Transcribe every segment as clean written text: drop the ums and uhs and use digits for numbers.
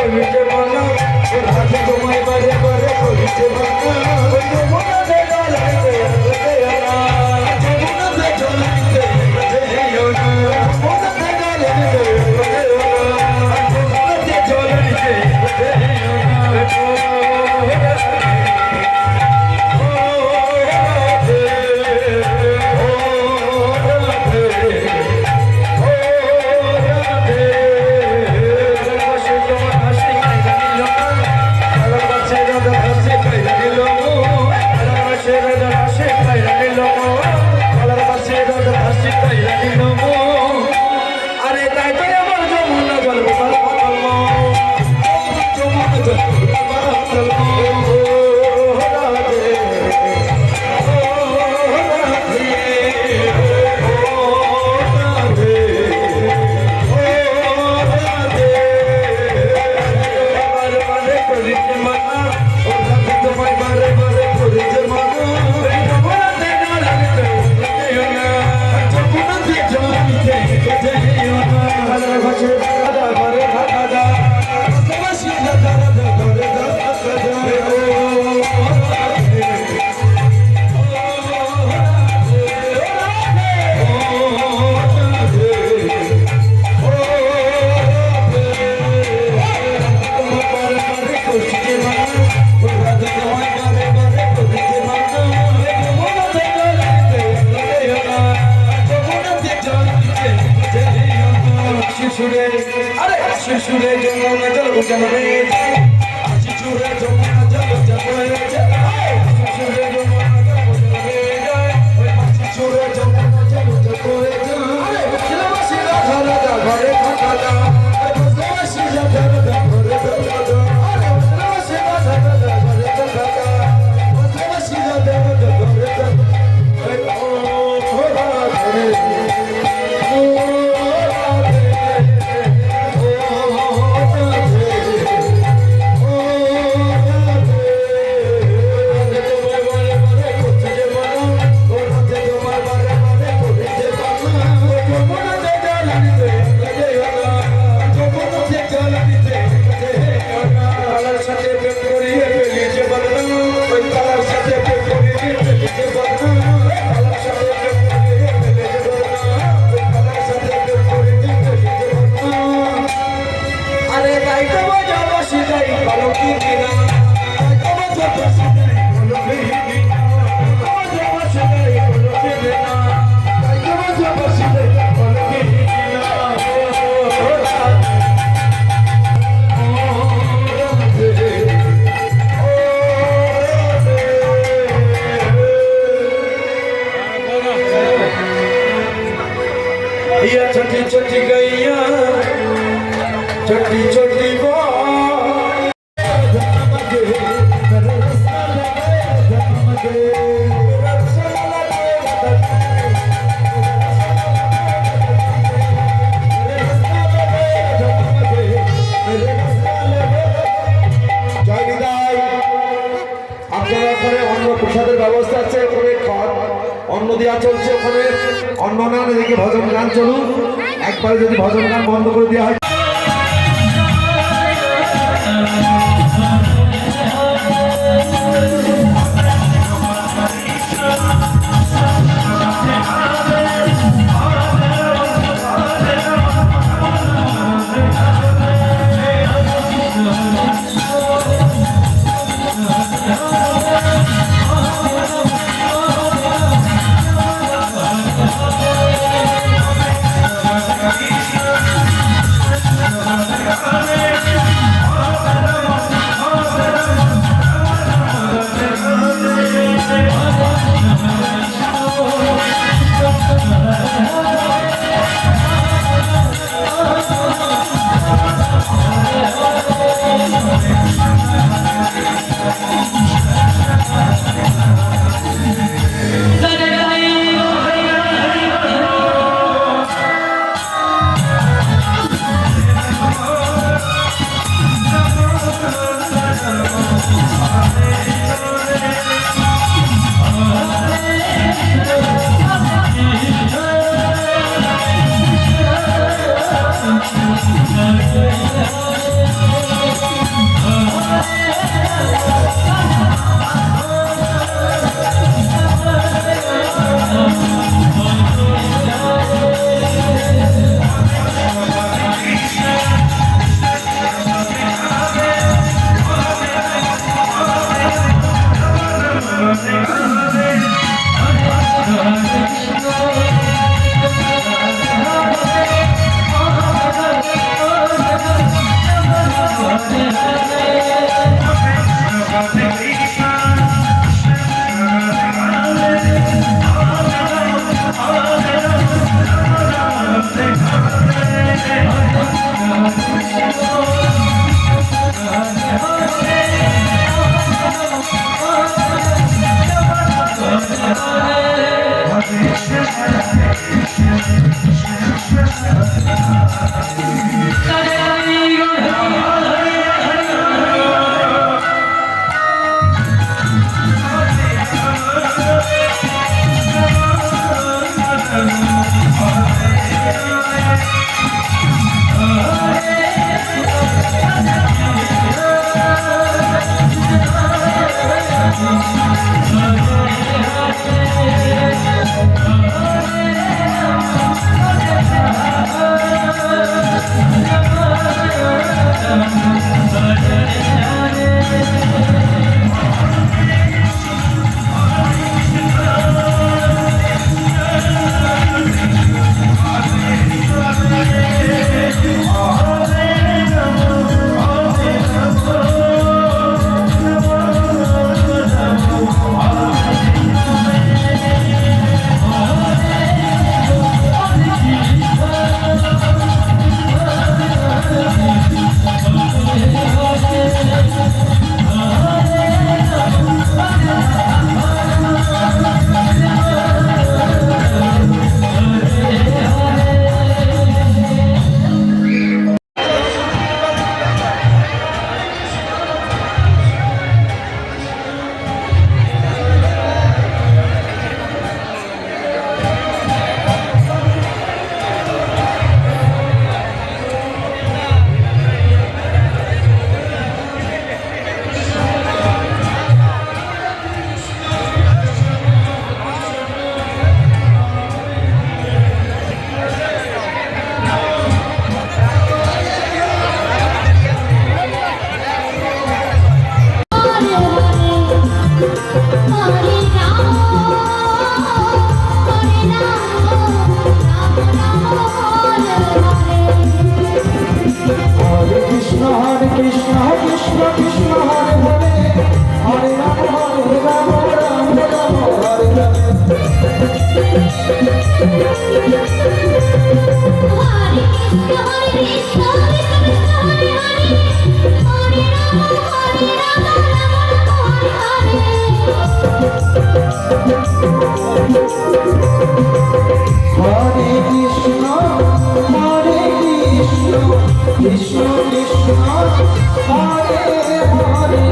করিতে মানা রাধে তোমায় বারে বারে করিতে মানা যমুনাতে জল দিতে না যমুনাতে জল দিতে যেও না যমুনাতে জল দিতে যমুনাতে জল দিতে যেও শিশুরে যমুনা জল উজাবে শিশুরে যমুনা জল উজাবে শিশুরে যমুনা জল উজাবে শিশুরে যমুনা জল উজাবে আরে বসবাসী রাধা রাধা ঘরে থাকা দা বসবাসী রাধা রাধা ঘরে থাকা দা আরে বসবাসী রাধা রাধা ঘরে থাকা দা বসবাসী রাধা রাধা ঘরে থাকা ও ঘরে छोटी छोटी गैया छोटी छोटी প্রসাদের ব্যবস্থা আছে ওখানে অন্ন দেওয়া চলছে ওখানে অন্ন না এদিকে ভজন গান চলুন একবারে যদি ভজন গান বন্ধ করে দেওয়া হয় কৃষ্ণ কৃষ্ণ কৃষ্ণ হরে হরে হরে রাম রাম রাম হরে হরে কৃষ্ণ কৃষ্ণ হরে হরে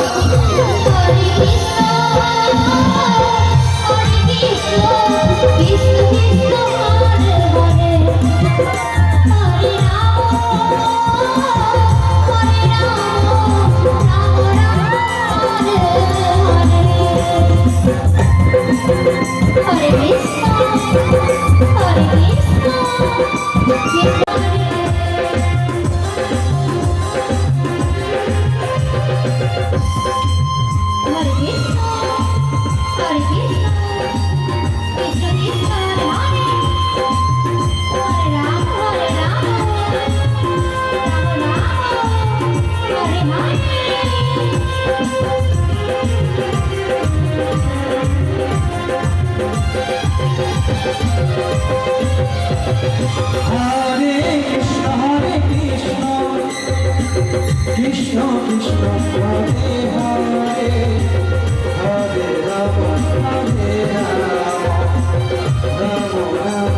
হরে রাম রাম রাম হরে কৃষ্ণ কৃষ্ণ হরে হরে হরে রাম হরে রাম রাম রাম হরে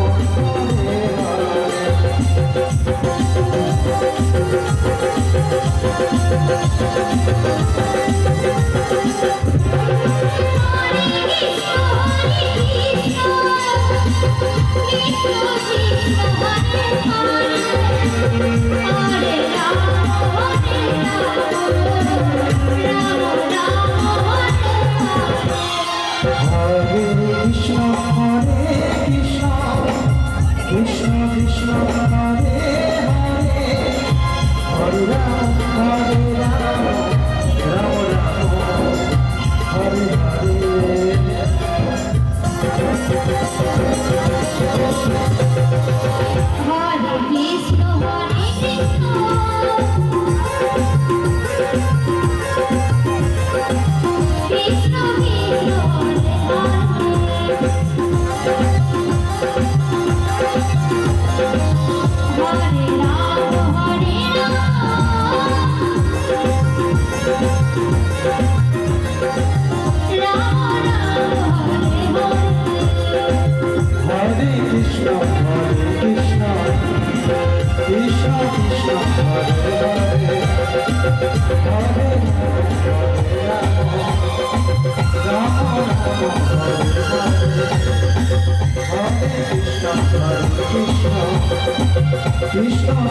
Krishna Krishna Hare Hare Hare Ram Ram Ram Hare Hare Krishna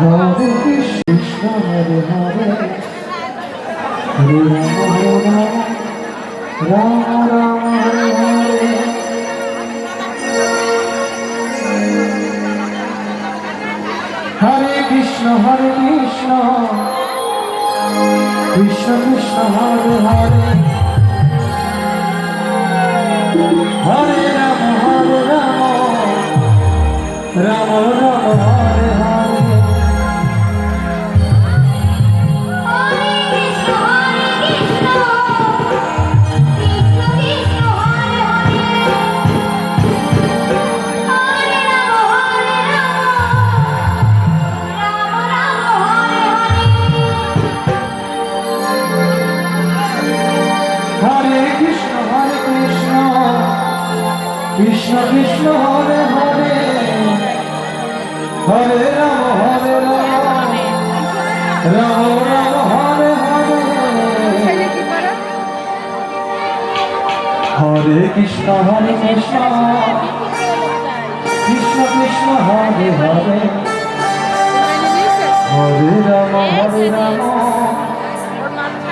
Hare Krishna Hare Hare Hare Rama Rama Rama Hare Hare Hare Krishna Krishna Krishna Hare Hare Hare Rama Rama Rama Hare Hare Krishna Krishna Hare Hare Hare Rama Rama Rama Hare Hare Hare Krishna Krishna Krishna Hare Hare Hare Rama Rama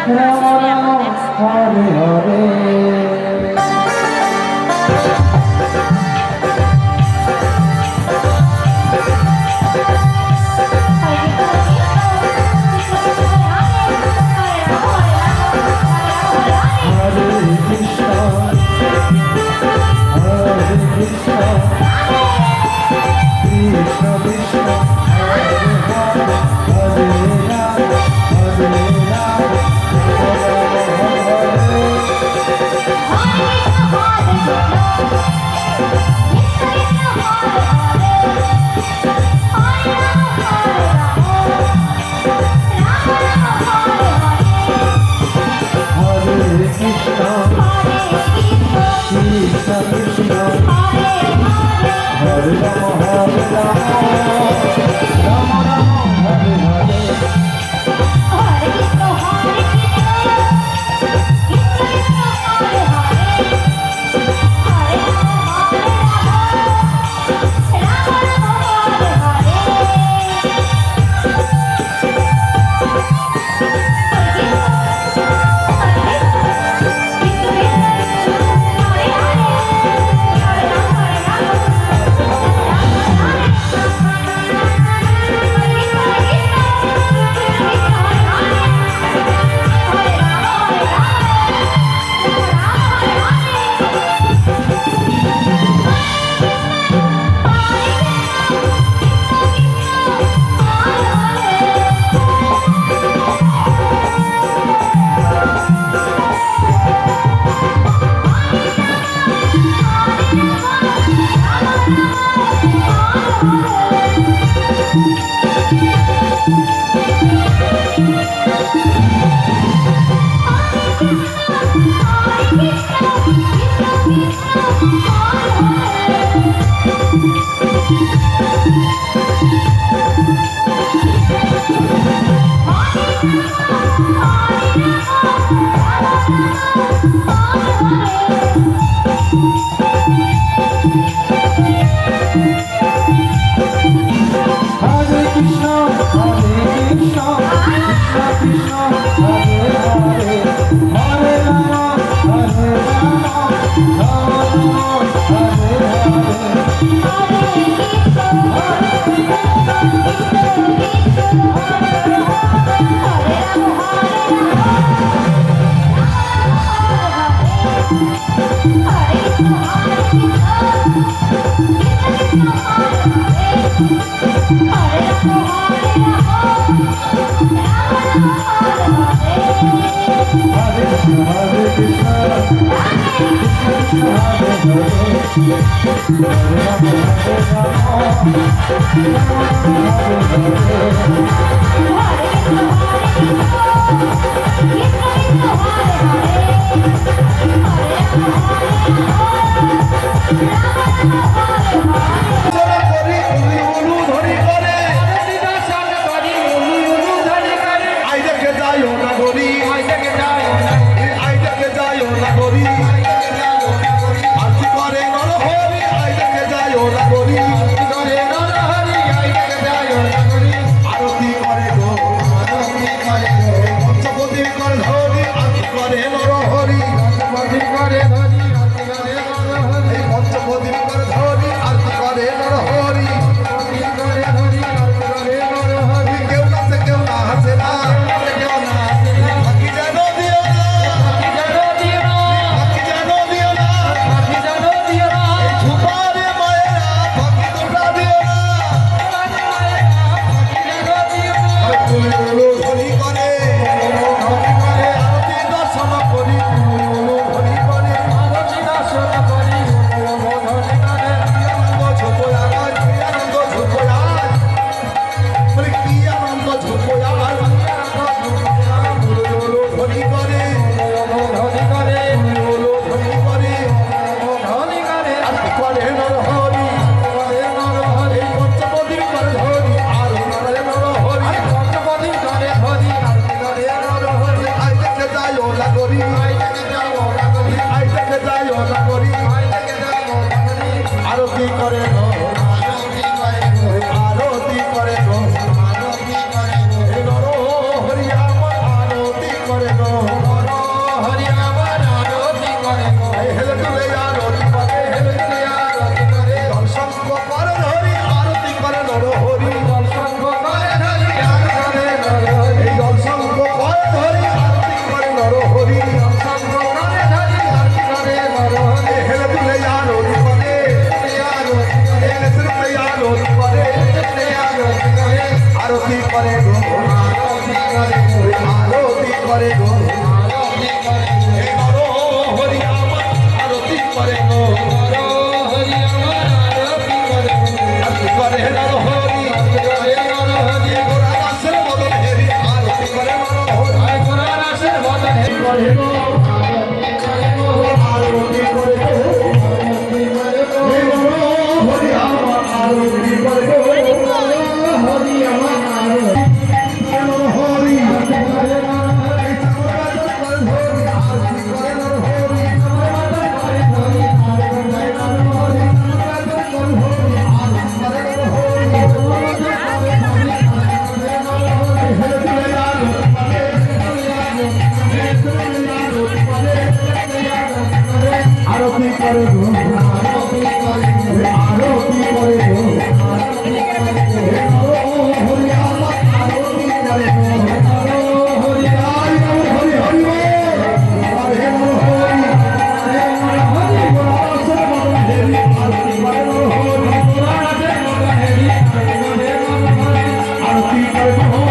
Rama Hare Hare হেলে তুলে আরতি করে আরতি করে গো আরতি করে গো হে নর হরি আমার আরতি করে গো আরতি করে নর হরি হে গোরা দাসের বদন হেরি আরতি করে নর হরি আরতি করে গো হে নর হরি আমার আরতি করে গো হরি আমার আরতি নর হরি আরতি করে গো আরতি করে গো হরি আমার আরতি করে গো হরি হরি হরি হরি হরে হরি হরি গোরাসের মদন হেরি আরতি করে গো আরতি করে গো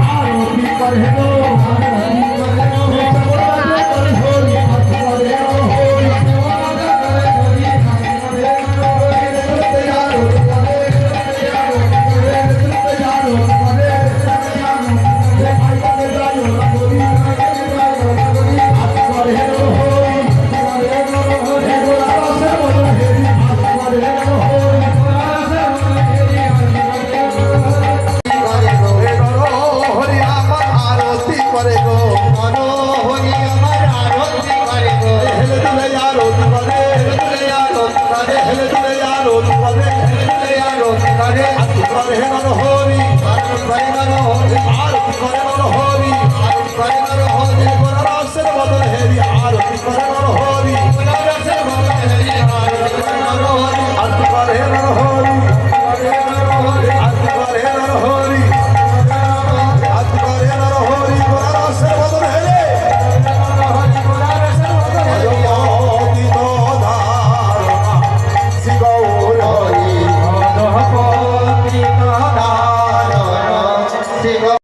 আরতি করে গো